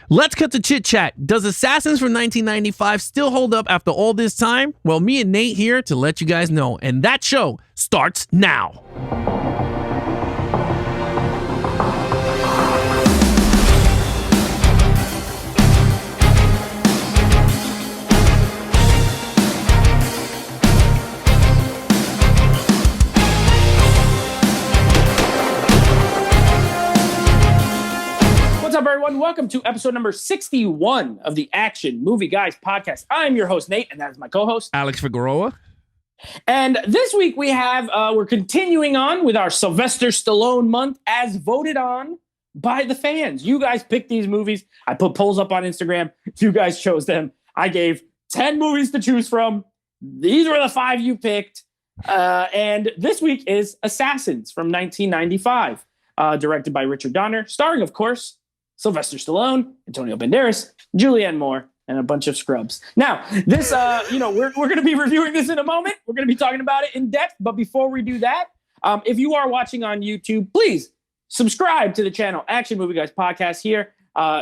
Let's cut to Chit Chat. Does Assassins from 1995 still hold up after all this time? Well, me and Nate here to let you guys know, and that show starts now. What's up, everyone? Welcome to episode number 61 of the Action Movie Guys podcast. I'm your host, Nate, and that is my co-host, Alex Figueroa. And this week we have, we're continuing on with our Sylvester Stallone month as voted on by the fans. You guys picked these movies. I put polls up on Instagram. You guys chose them. I gave 10 movies to choose from. These were the 5 you picked. And this week is Assassins from 1995, directed by Richard Donner, starring, of course, Sylvester Stallone, Antonio Banderas, Julianne Moore, and a bunch of scrubs. Now, this, we're going to be reviewing this in a moment. We're going to be talking about it in depth. But before we do that, if you are watching on YouTube, please subscribe to the channel, Action Movie Guys Podcast here.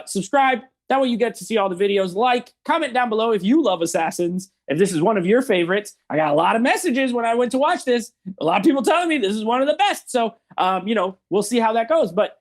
Subscribe. That way you get to see all the videos. Like, comment down below if you love Assassins, if this is one of your favorites. I got a lot of messages when I went to watch this. A lot of people telling me this is one of the best. So, we'll see how that goes. But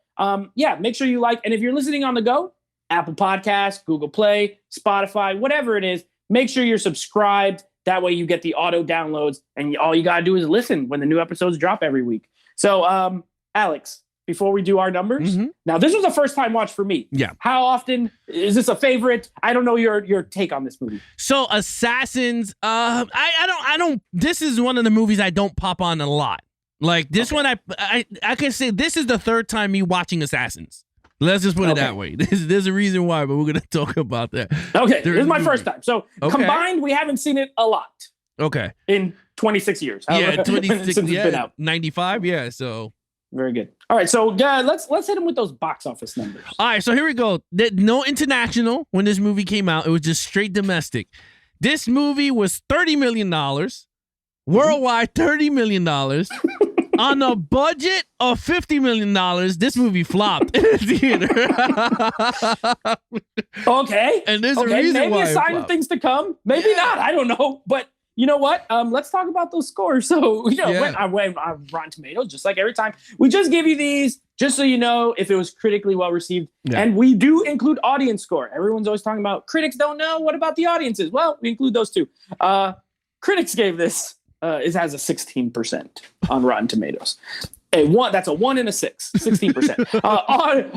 make sure you like. And if you're listening on the go, Apple Podcasts, Google Play, Spotify, whatever it is, make sure you're subscribed. That way you get the auto downloads and all you got to do is listen when the new episodes drop every week. So, Alex, before we do our numbers, now this was a first time watch for me. Yeah. How often is this a favorite? I don't know your take on this movie. So Assassins, I don't, this is one of the movies I don't pop on a lot. Like this one, I can say this is the third time me watching Assassins. Let's just put it that way. There's a reason why, but we're going to talk about that. Okay, this is my first time. So combined, we haven't seen it a lot. Okay. In 26 years. Yeah, 26 since it's been out. 95, yeah, so. Very good. All right, so let's hit them with those box office numbers. All right, so here we go. No international when this movie came out. It was just straight domestic. This movie was $30 million. Worldwide, $30 million. On a budget of $50 million, this movie flopped in the theater. Okay. And there's a reason maybe why a sign of things to come. Maybe not. I don't know. But you know what? Let's talk about those scores. So, when I went on Rotten Tomatoes, just like every time, we just give you these just so you know if it was critically well received. Yeah. And we do include audience score. Everyone's always talking about critics don't know. What about the audiences? Well, we include those too. Critics gave this. It has a 16% on Rotten Tomatoes. That's a 1 and a 6, 16%.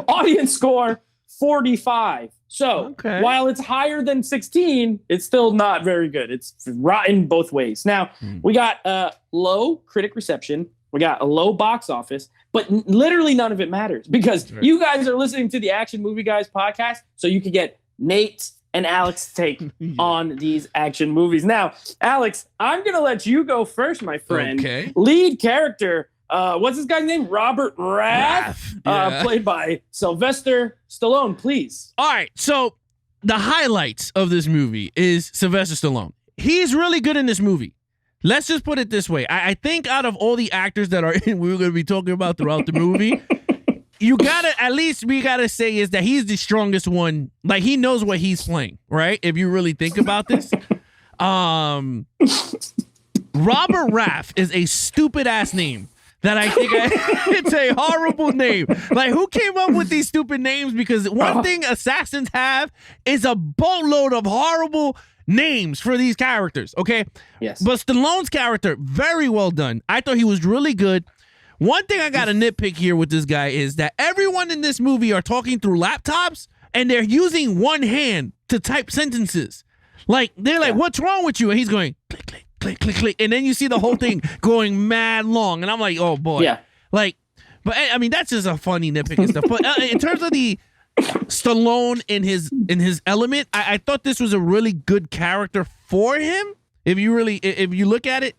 Audience score, 45. So while it's higher than 16, it's still not very good. It's rotten both ways. Now, we got low critic reception. We got a low box office, but literally none of it matters because you guys are listening to the Action Movie Guys podcast, so you can get Nate's and Alex's take on these action movies. Now, Alex, I'm going to let you go first, my friend. Okay. Lead character, what's this guy's name? Robert Rath, played by Sylvester Stallone, please. All right, so the highlights of this movie is Sylvester Stallone. He's really good in this movie. Let's just put it this way. I think out of all the actors that are in, we're going to be talking about throughout the movie, we gotta say is that he's the strongest one. Like he knows what he's playing, right? If you really think about this. Robert Raff is a stupid ass name that I think it's a horrible name. Like who came up with these stupid names? Because one thing Assassins have is a boatload of horrible names for these characters. Okay. Yes. But Stallone's character, very well done. I thought he was really good. One thing I got to nitpick here with this guy is that everyone in this movie are talking through laptops and they're using one hand to type sentences. Like, they're like, what's wrong with you? And he's going, click, click, click, click, click. And then you see the whole thing going mad long. And I'm like, oh, boy. Yeah. Like, but I mean, that's just a funny nitpick and stuff. But in terms of the Stallone in his element, I thought this was a really good character for him. If you look at it.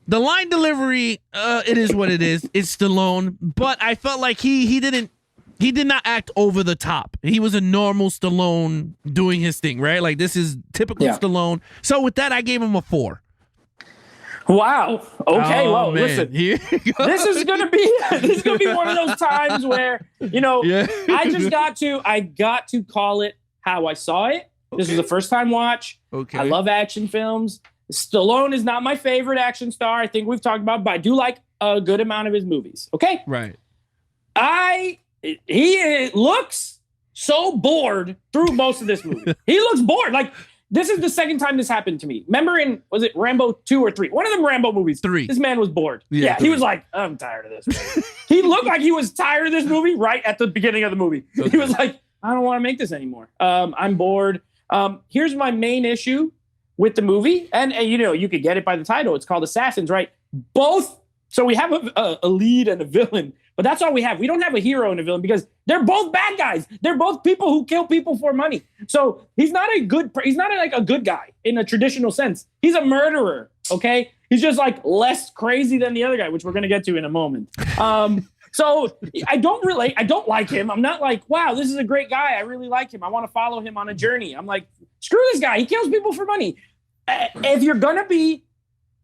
The line delivery, it is what it is. It's Stallone, but I felt like he did not act over the top. He was a normal Stallone doing his thing, right? Like this is typical Stallone. So with that, I gave him a 4. Wow. Okay. Oh, Well, man. listen. Here you go. This is gonna be one of those times where Yeah. I got to call it how I saw it. This was a first time watch. Okay. I love action films. Stallone is not my favorite action star. I think we've talked about, but I do like a good amount of his movies. Okay. Right. He looks so bored through most of this movie. He looks bored. Like, this is the second time this happened to me. Remember was it Rambo 2 or 3? One of them Rambo movies. 3. This man was bored. Yeah, he was like, I'm tired of this movie. He looked like he was tired of this movie right at the beginning of the movie. Okay. He was like, I don't want to make this anymore. I'm bored. Here's my main issue with the movie. And you could get it by the title. It's called Assassins, right? So we have a lead and a villain. But that's all we have. We don't have a hero and a villain because they're both bad guys. They're both people who kill people for money. So he's not a good guy in a traditional sense. He's a murderer, okay? He's just like less crazy than the other guy, which we're going to get to in a moment. So I don't like him. I'm not like, wow, this is a great guy. I really like him. I want to follow him on a journey. I'm like, screw this guy. He kills people for money. If you're going to be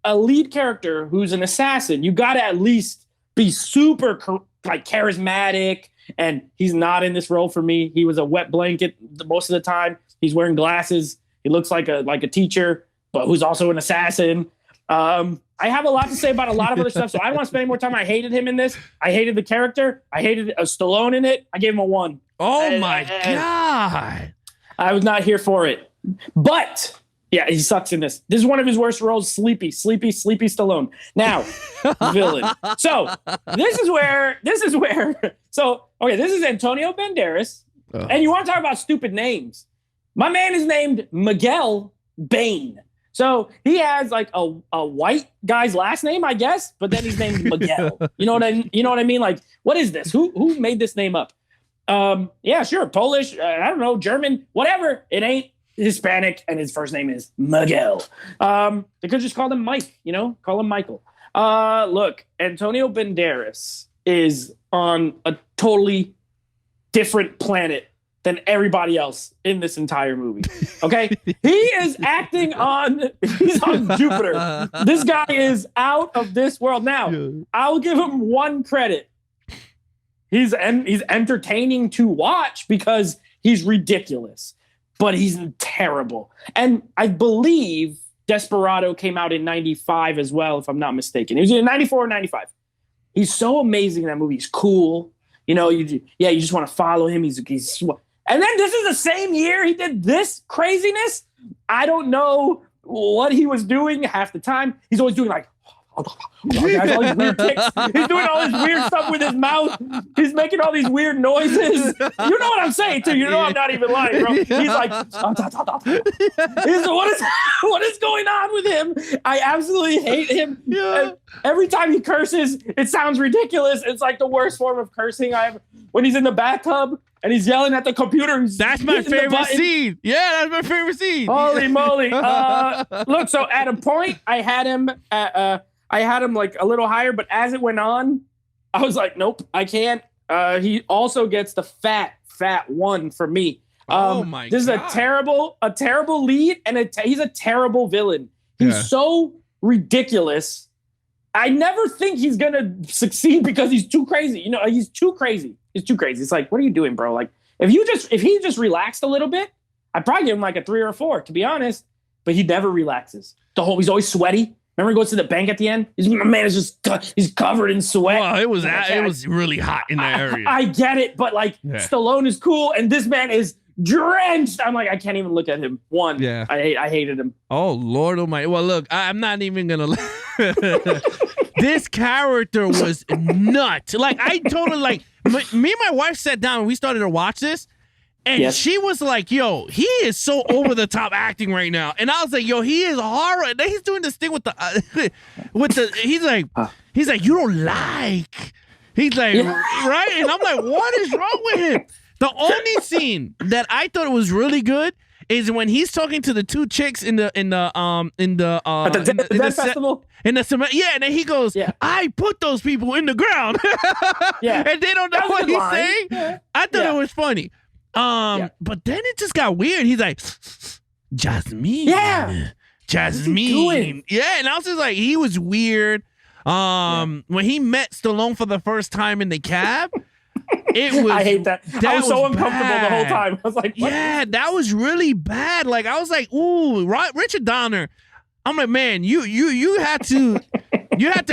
a lead character who's an assassin, you got to at least be super charismatic, and he's not in this role for me. He was a wet blanket most of the time. He's wearing glasses. He looks like a teacher, but who's also an assassin. I have a lot to say about a lot of other stuff, so I don't want to spend any more time. I hated him in this. I hated the character. I hated Stallone in it. I gave him a 1. Oh my God. I was not here for it. But yeah, he sucks in this. This is one of his worst roles. Sleepy Stallone. Now, villain. So this is where. So okay, this is Antonio Banderas, and you want to talk about stupid names? My man is named Miguel Bain. So he has like a white guy's last name, I guess, but then he's named Miguel. You know what I mean? Like, what is this? Who made this name up? Yeah, sure, Polish. I don't know, German, whatever. It ain't Hispanic, and his first name is Miguel. They could just call him Mike, call him Michael. Look, Antonio Banderas is on a totally different planet than everybody else in this entire movie. Okay? He's on Jupiter. This guy is out of this world. Now, I'll give him one credit. He's entertaining to watch because he's ridiculous. But he's terrible. And I believe Desperado came out in 95 as well, if I'm not mistaken. It was in 94 or 95. He's so amazing in that movie. He's cool. You just want to follow him. He's and then this is the same year he did this craziness. I don't know what he was doing half the time. He's always doing like, all these weird kicks. He's doing all this weird stuff with his mouth. He's making all these weird noises. You know what I'm saying, too. I'm not even lying, bro. He's like, what is going on with him? I absolutely hate him. Yeah. Every time he curses, it sounds ridiculous. It's like the worst form of cursing I ever. When he's in the bathtub and he's yelling at the computer. That's my favorite scene. Yeah, that's my favorite scene. Holy moly. Look, so at a point, I had him like a little higher, but as it went on, I was like, nope, I can't. He also gets the fat 1 for me. Oh my God. This is a terrible lead, and he's a terrible villain. He's so ridiculous. I never think he's gonna succeed because he's too crazy. He's too crazy. It's like, what are you doing, bro? Like, if he just relaxed a little bit, I'd probably give him like a 3 or a 4, to be honest. But he never relaxes. He's always sweaty. Remember he goes to the bank at the end? My man is he's covered in sweat. Well, it was really hot in that area. I get it, but Stallone is cool, and this man is drenched. I'm like, I can't even look at him. Yeah. I hated him. Oh, Lord Almighty. Well, look, I'm not even gonna. This character was nuts. Like, I totally me and my wife sat down and we started to watch this. And she was like, yo, he is so over the top acting right now. And I was like, yo, he is horrible. And then he's doing this thing with the he's like, you don't like. He's like, right? And I'm like, what is wrong with him? The only scene that I thought was really good is when he's talking to the two chicks in the festival. And then he goes, I put those people in the ground. And they don't know what he's saying. Yeah. I thought it was funny. But then it just got weird. He's like, Jasmine. Yeah. Jasmine. Yeah, and I was just like, he was weird. When he met Stallone for the first time in the cab, it was. I hate that. I was so uncomfortable bad. the whole time. I was like, what? Yeah, that was really bad. Like I was like, ooh, Richard Donner. I'm like, man, you had to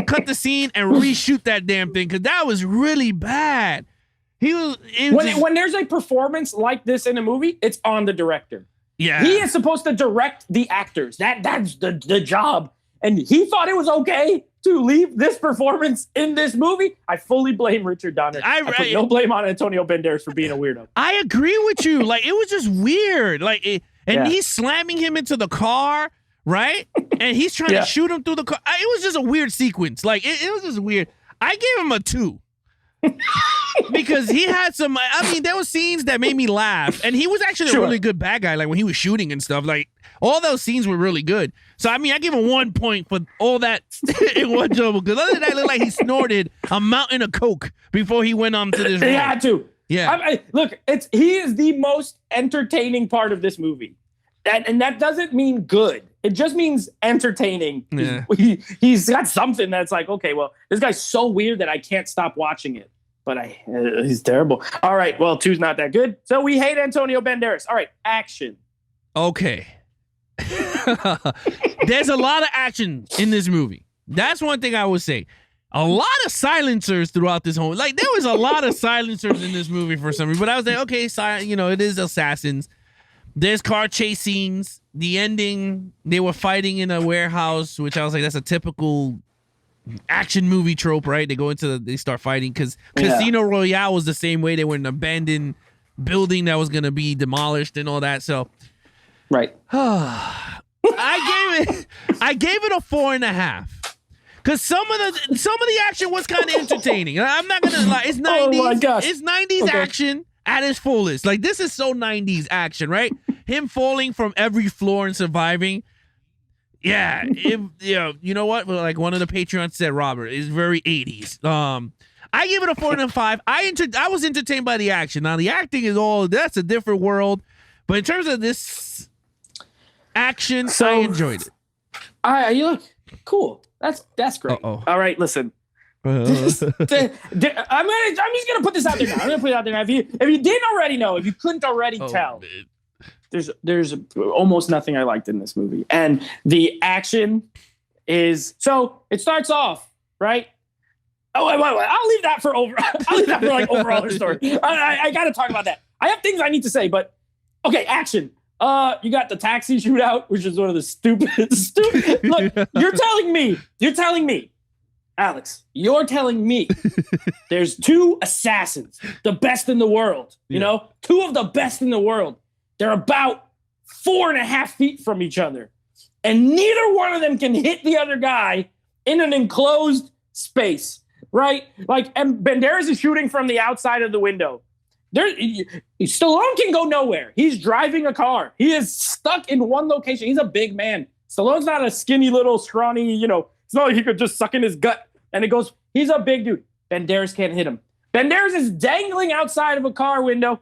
cut the scene and reshoot that damn thing because that was really bad. When there's a performance like this in a movie, it's on the director. Yeah, he is supposed to direct the actors. That's the job. And he thought it was okay to leave this performance in this movie. I fully blame Richard Donner. I put no blame on Antonio Banderas for being a weirdo. I agree with you. Like it was just weird. Like he's slamming him into the car, right? And he's trying to shoot him through the car. It was just a weird sequence. Like it was just weird. I gave him a 2. Because he had some, I mean, there were scenes that made me laugh, and he was actually a really good bad guy. Like when he was shooting and stuff, like all those scenes were really good. So I mean, I give him 1 point for all that in one jumble. Because other than that, it looked like he snorted a mountain of coke before he went on to this. He had to. Yeah. Look, he is the most entertaining part of this movie, and that doesn't mean good. It just means entertaining. Yeah. He's got something that's like, okay, well, this guy's so weird that I can't stop watching it. But he's terrible. All right, well, 2's not that good. So we hate Antonio Banderas. All right, action. Okay. There's a lot of action in this movie. That's one thing I would say. A lot of silencers throughout this whole, like there was a lot of silencers in this movie for some reason. But I was like, okay, it is assassins. There's car chase scenes. The ending, they were fighting in a warehouse, which I was like, that's a typical action movie trope, right? They start fighting because Casino Royale was the same way. They were in an abandoned building that was going to be demolished and all that. So, right. I gave it a 4.5 because some of the action was kind of entertaining. I'm not gonna lie, it's 90s. Oh my gosh. It's 90s action at its fullest. Like this is so 90s action, right? Him falling from every floor and surviving. Yeah, you know what? Like one of the Patreons said, Robert, it's very 80s. I give it a 4.5. I was entertained by the action. Now the acting is that's a different world, but in terms of this action, I enjoyed it. All right, you look cool. That's great. Uh-oh. All right, listen. I'm just gonna put this out there now. I'm gonna put it out there now. If you didn't already know, if you couldn't already tell. Man. There's almost nothing I liked in this movie. And the action is, so it starts off, right? Oh, wait. I'll leave that for like overall her story. I got to talk about that. I have things I need to say, but okay, action. You got the taxi shootout, which is one of the stupid. Look, you're telling me, Alex, you're telling me there's 2 assassins, the best in the world, you know, 2 of the best in the world. They're about 4.5 feet from each other. And neither one of them can hit the other guy in an enclosed space, right? Like, and Banderas is shooting from the outside of the window. Stallone can go nowhere. He's driving a car. He is stuck in one location. He's a big man. Stallone's not a skinny little scrawny, it's not like he could just suck in his gut. And it goes, he's a big dude. Banderas can't hit him. Banderas is dangling outside of a car window.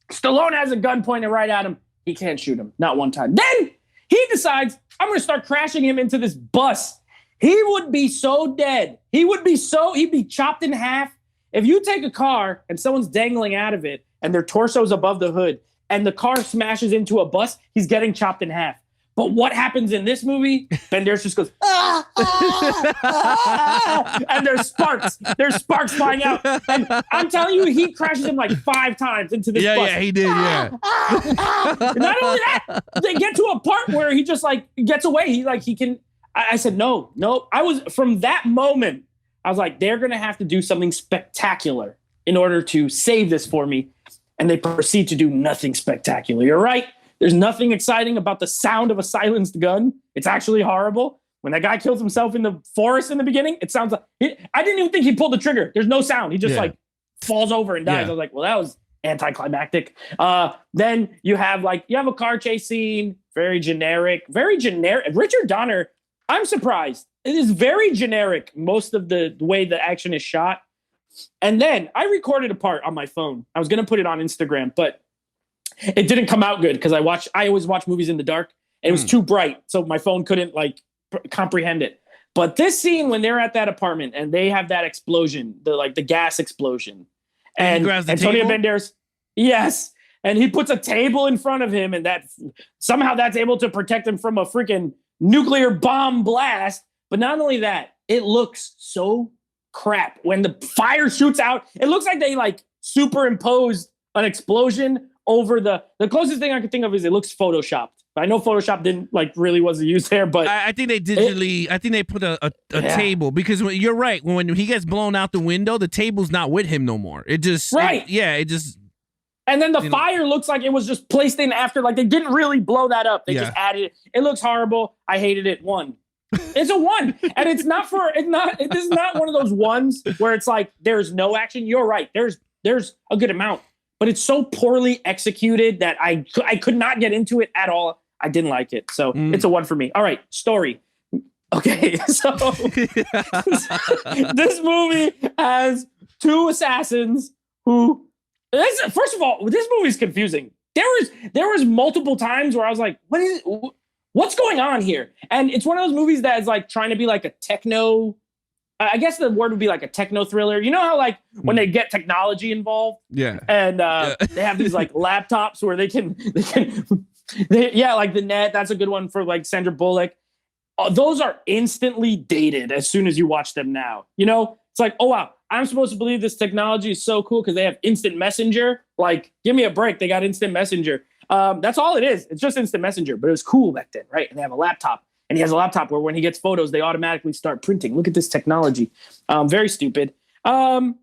Stallone has a gun pointed right at him. He can't shoot him. Not one time. Then he decides, I'm going to start crashing him into this bus. He would be so dead. He'd be chopped in half. If you take a car and someone's dangling out of it and their torso's above the hood and the car smashes into a bus, he's getting chopped in half. But what happens in this movie? Banderas just goes, and there's sparks flying out. And I'm telling you, he crashes him like 5 times into this bus. Yeah, he did, yeah. Not only that, they get to a part where he just like gets away. He can, I said, no. From that moment, I was like, they're going to have to do something spectacular in order to save this for me. And they proceed to do nothing spectacular. You're right. There's nothing exciting about the sound of a silenced gun. It's actually horrible. When that guy kills himself in the forest in the beginning, it sounds like I didn't even think he pulled the trigger. There's no sound. He just falls over and dies. I was like, well, that was anticlimactic. Then you have a car chase scene, very generic. Richard Donner, I'm surprised. It is very generic, most of the way the action is shot. And then I recorded a part on my phone. I was going to put it on Instagram, but it didn't come out good because I always watch movies in the dark. and it was too bright, so my phone couldn't like comprehend it. But this scene when they're at that apartment and they have that explosion, the gas explosion, and Antonio Banderas, yes, and he puts a table in front of him, and that somehow that's able to protect him from a freaking nuclear bomb blast. But not only that, it looks so crap when the fire shoots out. It looks like they like superimposed an explosion over the closest thing I could think of is it looks photoshopped. I know Photoshop didn't like really was used there, but I think they digitally. I think they put a table because you're right. When he gets blown out the window, the table's not with him no more. It just it just. And then the fire looks like it was just placed in after. Like they didn't really blow that up. They just added it. It looks horrible. I hated it. 1. It's a 1, and it's not for. It's not. This is not one of those ones where it's like there's no action. You're right. There's a good amount, but it's so poorly executed that I could not get into it at all. I didn't like it. So it's a 1 for me. All right. Story. Okay. So this movie has 2 assassins who, first of all, this movie is confusing. There was multiple times where I was like, what's going on here? And it's one of those movies that is like trying to be like a techno, I guess the word would be like a techno thriller. You know how like when they get technology involved? Yeah. And they have these like laptops where they can like the Net. That's a good one for like Sandra Bullock. Those are instantly dated as soon as you watch them now. You know, it's like, oh, wow, I'm supposed to believe this technology is so cool because they have instant messenger. Like, give me a break. They got instant messenger. That's all it is. It's just instant messenger, but it was cool back then, right? And they have a laptop. And he has a laptop where when he gets photos, they automatically start printing. Look at this technology. Very stupid. There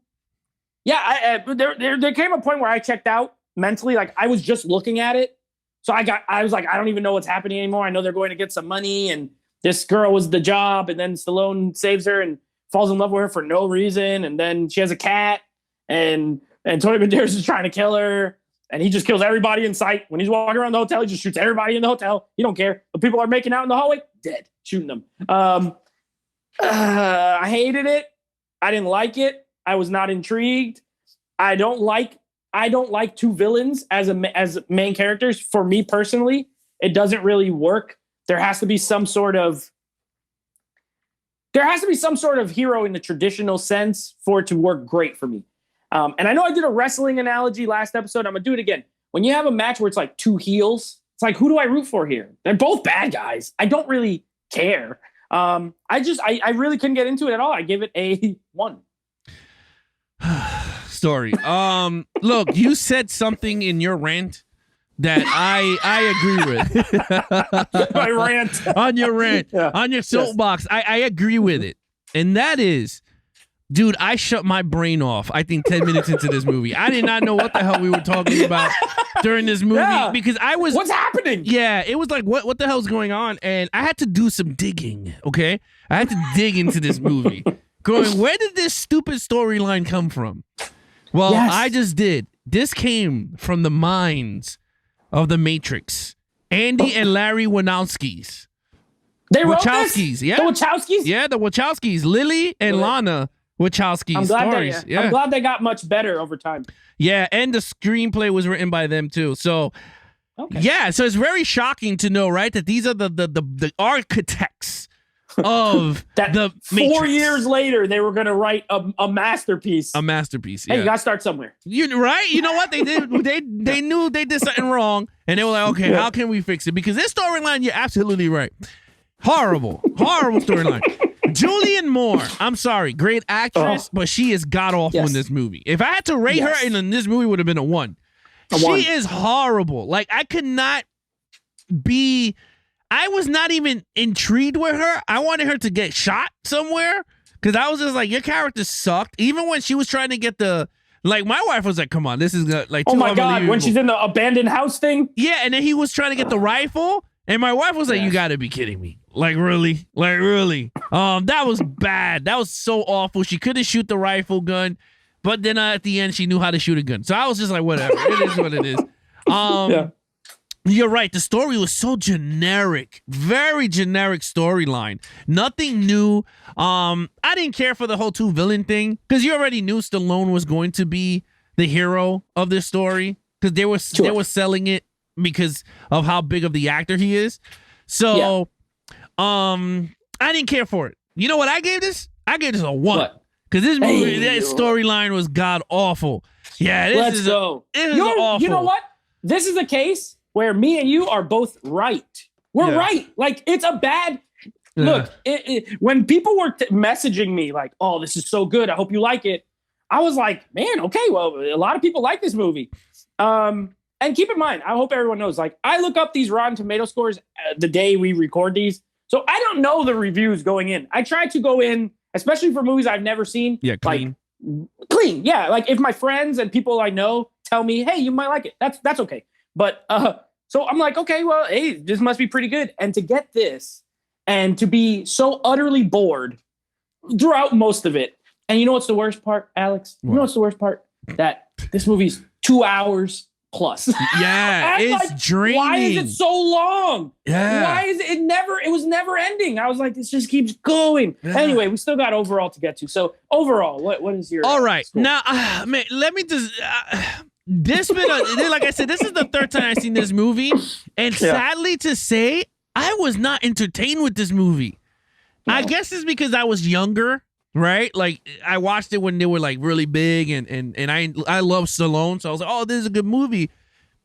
came a point where I checked out mentally. Like, I was just looking at it. So I was like, I don't even know what's happening anymore. I know they're going to get some money, and this girl was the job, and then Stallone saves her and falls in love with her for no reason, and then she has a cat, and Tony Banderas is trying to kill her, and he just kills everybody in sight. When he's walking around the hotel, he just shoots everybody in the hotel. He don't care. The people are making out in the hallway, dead, shooting them. I hated it. I didn't like it. I was not intrigued. I don't like 2 villains as main characters. For me personally, it doesn't really work. There has to be some sort of hero in the traditional sense for it to work great for me. And I know I did a wrestling analogy last episode. I'm gonna do it again. When you have a match where it's like 2 heels, it's like, who do I root for here? They're both bad guys. I don't really care. I really couldn't get into it at all. I gave it a 1. Story. Look, you said something in your rant that I agree with. My rant. On your rant. Yeah. On your soapbox. Yes. I agree with it. And that is, dude, I shut my brain off, I think 10 minutes into this movie. I did not know what the hell we were talking about during this movie because I was... What's happening? Yeah, it was like, what the hell's going on? And I had to do some digging, okay? I had to dig into this movie. Going, where did this stupid storyline come from? Well, yes. I just did. This came from the minds of the Matrix. Andy and Larry Wachowskis. They wrote Wachowskis, this? yeah. The Wachowskis? Yeah, the Wachowskis. Lily and Lana Wachowski's stories. I'm glad they got much better over time. Yeah, and the screenplay was written by them too. So, yeah, so it's very shocking to know, right, that these are the architects of that the 4 Matrix. years later they were going to write a masterpiece. A masterpiece. Yeah. Hey, you got to start somewhere. Right? You know what they did? They knew they did something wrong, and they were like, okay, how can we fix it? Because this storyline, you're absolutely right. Horrible storyline. Julianne Moore, I'm sorry, great actress, but she is god awful in this movie. If I had to rate her in this movie, would have been a 1. She is horrible. Like, I was not even intrigued with her. I wanted her to get shot somewhere because I was just like, your character sucked. Even when she was trying to get like, my wife was like, come on, this is like, oh my God, when she's in the abandoned house thing? Yeah, and then he was trying to get the rifle, and my wife was like, you got to be kidding me. Like, really? Like, really? That was bad. That was so awful. She couldn't shoot the rifle gun, but then at the end, she knew how to shoot a gun. So I was just like, whatever. It is what it is. You're right. The story was so generic. Very generic storyline. Nothing new. I didn't care for the whole 2 villain thing because you already knew Stallone was going to be the hero of this story because they were selling it because of how big of the actor he is. So, I didn't care for it. You know what I gave this? I gave this a 1. Because this movie, that storyline was god awful. Yeah, Let's go. This is awful. You know what? This is a case where me and you are both right. We're right. Like, it's a bad... Look, when people were messaging me like, oh, this is so good, I hope you like it, I was like, man, okay, well, a lot of people like this movie. And keep in mind, I hope everyone knows, like, I look up these Rotten Tomato scores the day we record these, so I don't know the reviews going in. I try to go in, especially for movies I've never seen. Yeah, clean. Like, clean, yeah. Like, if my friends and people I know tell me, hey, you might like it, that's okay. But, so I'm like, okay, well, hey, this must be pretty good. And to get this, and to be so utterly bored throughout most of it. And you know what's the worst part, Alex? You know what's the worst part? That this movie's 2 hours plus. Yeah, it's like, draining. Why is it so long? Yeah. Why is it was never ending? I was like, this just keeps going. Yeah. Anyway, we still got overall to get to. So overall, what is your... All right. score? Now, man, let me just... this been like I said, this is the third time I've seen this movie. And sadly to say, I was not entertained with this movie. No. I guess it's because I was younger, right? Like, I watched it when they were like really big, and I love Stallone, so I was like, oh, this is a good movie.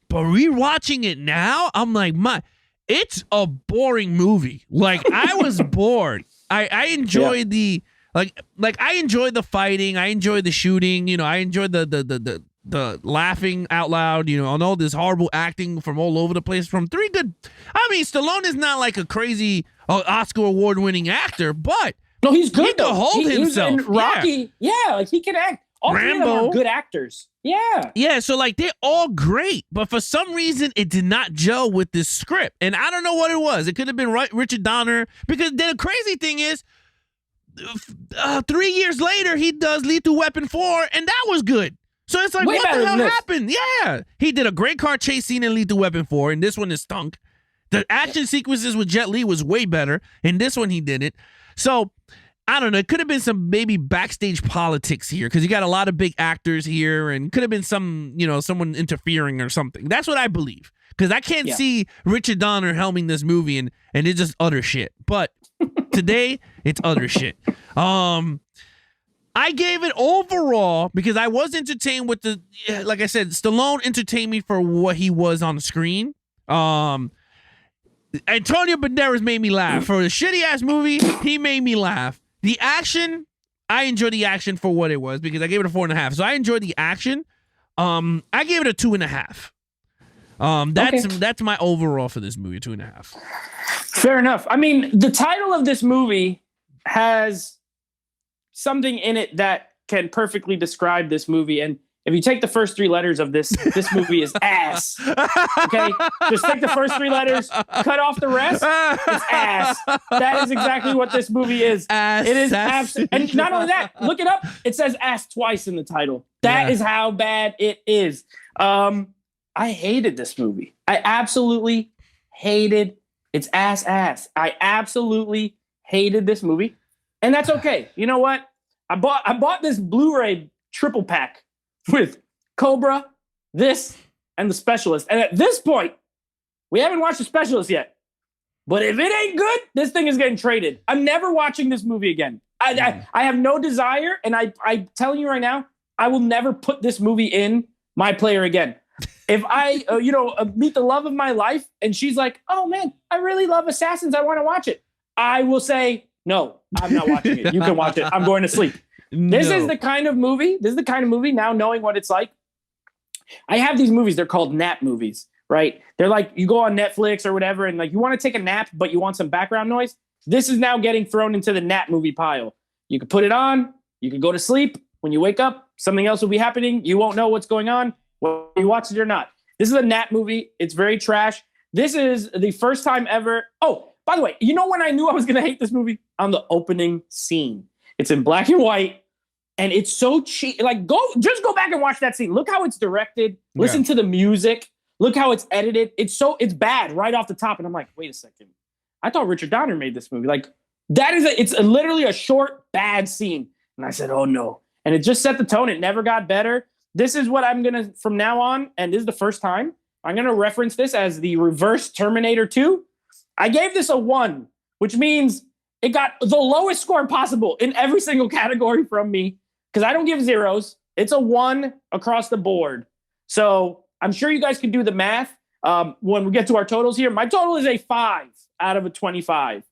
But rewatching it now, I'm like, it's a boring movie. Like, I was bored. I enjoyed the I enjoyed the fighting, I enjoyed the shooting, you know, I enjoyed the laughing out loud, you know, and all this horrible acting from all over the place from three good. I mean, Stallone is not like a crazy Oscar award-winning actor, but no, he's good. He can hold himself. In Rocky, like he can act. All three of them are good actors. Yeah. So like they're all great, but for some reason it did not gel with this script, and I don't know what it was. It could have been Richard Donner, because the crazy thing is, 3 years later he does Lethal Weapon 4, and that was good. So it's like, what the hell happened? Yeah. He did a great car chase scene in Lethal Weapon 4, and this one is stunk. The action sequences with Jet Li was way better, and this one he didn't. So, I don't know. It could have been some maybe backstage politics here, because you got a lot of big actors here, and could have been some, you know, someone interfering or something. That's what I believe. Because I can't see Richard Donner helming this movie, and it's just utter shit. But today, it's utter shit. I gave it overall because I was entertained with like I said, Stallone entertained me for what he was on the screen. Antonio Banderas made me laugh. For a shitty ass movie, he made me laugh. The action, I enjoyed the action for what it was, because I gave it a 4.5. So I enjoyed the action. I gave it a 2.5. That's my overall for this movie, 2.5. Fair enough. I mean, the title of this movie has something in it that can perfectly describe this movie. And if you take the first 3 letters of this movie is ass. Okay? Just take the first 3 letters, cut off the rest, it's ass. That is exactly what this movie is. Ass. It is absolutely. And not only that, look it up. It says ass twice in the title. That is how bad it is. I hated this movie. I absolutely hated its ass. I absolutely hated this movie. And that's okay. You know what? I bought this Blu-ray triple pack with Cobra, this, and The Specialist. And at this point, we haven't watched The Specialist yet. But if it ain't good, this thing is getting traded. I'm never watching this movie again. I have no desire, and I'm telling you right now, I will never put this movie in my player again. If I, meet the love of my life, and she's like, oh man, I really love Assassins, I want to watch it, I will say, no, I'm not watching it. You can watch it. I'm going to sleep. This is the kind of movie, now knowing what it's like. I have these movies, they're called nap movies, right? They're like, you go on Netflix or whatever, and like you want to take a nap, but you want some background noise. This is now getting thrown into the nap movie pile. You could put it on, you could go to sleep. When you wake up, something else will be happening. You won't know what's going on, whether you watch it or not. This is a nap movie. It's very trash. This is the first time ever. Oh, by the way, you know when I knew I was going to hate this movie? On the opening scene. It's in black and white, and it's so cheap. Like, go back and watch that scene. Look how it's directed. Listen to the music. Look how it's edited. It's bad right off the top. And I'm like, wait a second. I thought Richard Donner made this movie. Like, it's literally a short, bad scene. And I said, oh no. And it just set the tone. It never got better. This is what I'm going to, from now on, and this is the first time, I'm going to reference this as the reverse Terminator 2. I gave this a 1, which means it got the lowest score possible in every single category from me because I don't give zeros. It's a 1 across the board. So I'm sure you guys can do the math when we get to our totals here. My total is a 5 out of a 25.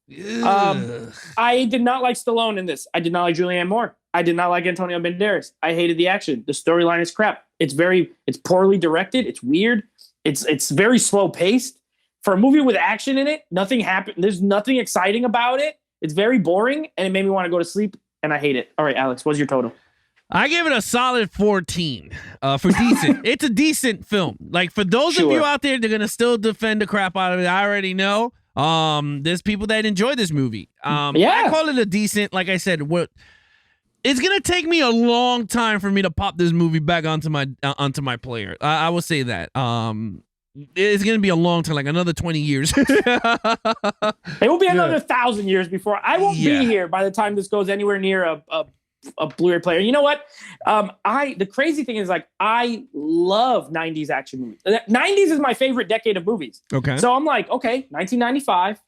I did not like Stallone in this. I did not like Julianne Moore. I did not like Antonio Banderas. I hated the action. The storyline is crap. It's poorly directed. It's weird. It's very slow paced. For a movie with action in it, nothing happened. There's nothing exciting about it. It's very boring, and it made me want to go to sleep, and I hate it. All right, Alex, what's your total? I give it a solid 14 for decent. It's a decent film. Like, for those of you out there, they're going to still defend the crap out of it. I already know. There's people that enjoy this movie. I call it a decent, like I said, it's going to take me a long time for me to pop this movie back onto my player. I will say that. It's going to be a long time, like another 20 years. It will be another 1,000 years before. I won't be here by the time this goes anywhere near a Blu-ray player. You know what? The crazy thing is, like, I love 90s action movies. 90s is my favorite decade of movies. Okay. So I'm like, okay, 1995,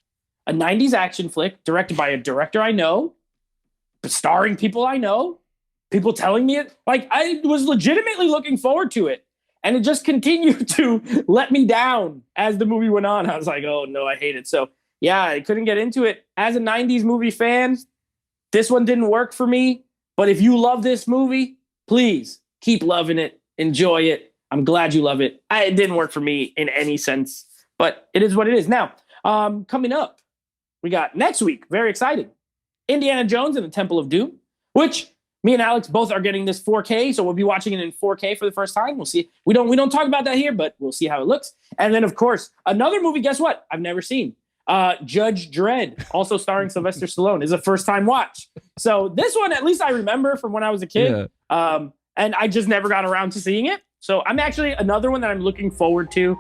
a 90s action flick directed by a director I know, starring people I know, people telling me it. Like, I was legitimately looking forward to it. And it just continued to let me down as the movie went on. I was like, oh no, I hate it. So yeah, I couldn't get into it. As a 90s movie fan, this one didn't work for me. But if you love this movie, please keep loving it. Enjoy it. I'm glad you love it. It didn't work for me in any sense, but it is what it is. Now, coming up, we got next week, very exciting, Indiana Jones and the Temple of Doom, which me and Alex both are getting this 4K, so we'll be watching it in 4K for the first time. We'll see. We don't talk about that here, but we'll see how it looks. And then, of course, another movie, guess what? I've never seen. Judge Dredd, also starring Sylvester Stallone, is a first-time watch. So this one, at least I remember from when I was a kid. Yeah. And I just never got around to seeing it. So I'm actually another one that I'm looking forward to,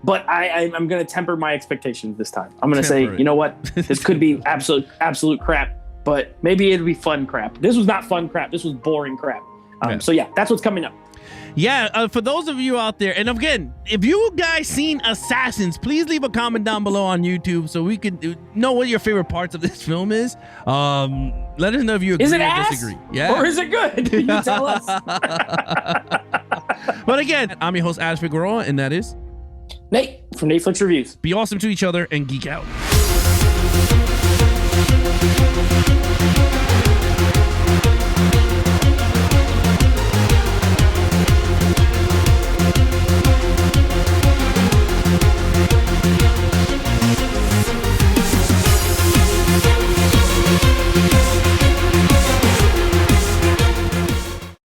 but I'm going to temper my expectations this time. I'm going to say, you know what? This could be absolute crap. But maybe it'll be fun crap. This was not fun crap. This was boring crap. So yeah, that's what's coming up. Yeah, for those of you out there, and again, if you guys seen Assassins, please leave a comment down below on YouTube so we can know what your favorite parts of this film is. Let us know if you agree or disagree. Yeah, or is it good? You tell us. But again, I'm your host, Ash Figueroa, and that is Nate from Netflix Reviews. Be awesome to each other and geek out.